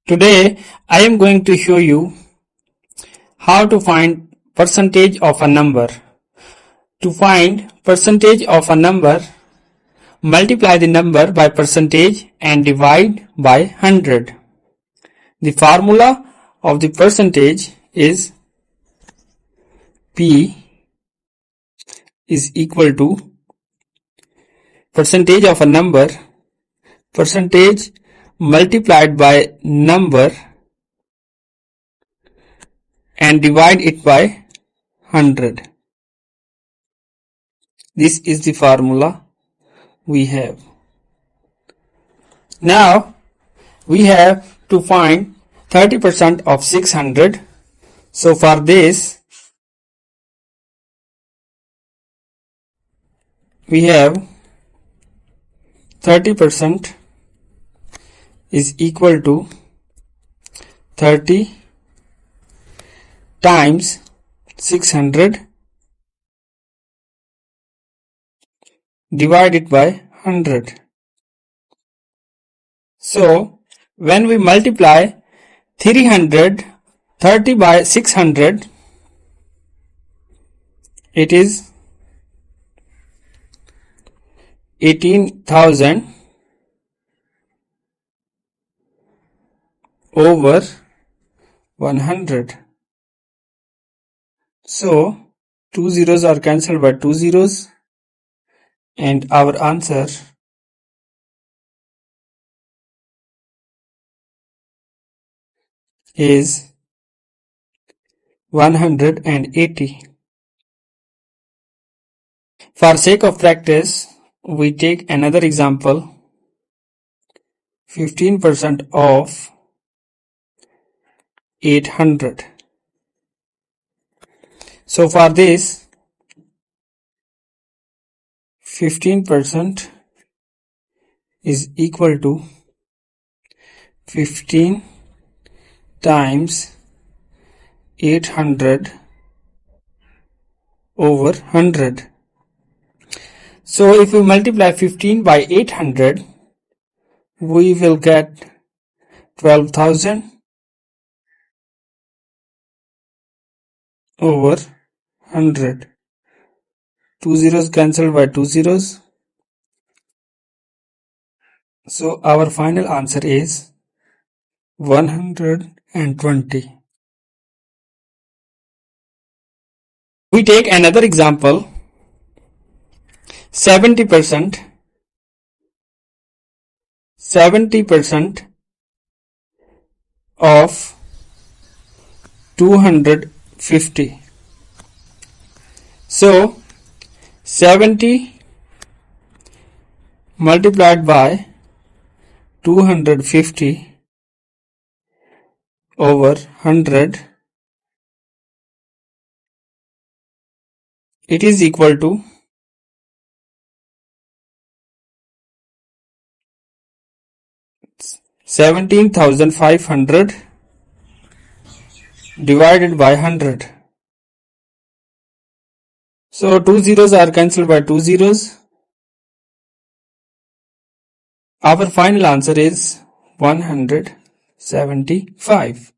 Today I am going to show you how to find percentage of a number. To find percentage of a number, multiply the number by percentage and divide by 100. The formula of the percentage is P is equal to percentage of a number, percentage multiplied by number and divide it by 100. This is the formula we have. Now we have to find 30% of 600. So for this we have 30% is equal to 30 times 600 divided by 100. So when we multiply 330 by 600, it is 18,000 over 100. So 2 zeros are cancelled by 2 zeros and our answer is 180. For sake of practice, we take another example. 15% of 800. So for this, 15% is equal to 15 times 800 over 100. So if we multiply 15 by 800, we will get 12,000 over 100. 2 zeros cancelled by 2 zeros. So our final answer is 120. We take another example. 70% of 250. So 70 multiplied by 250 over 100, it is equal to 17,500 divided by 100. So 2 zeros are cancelled by 2 zeros. Our final answer is 175.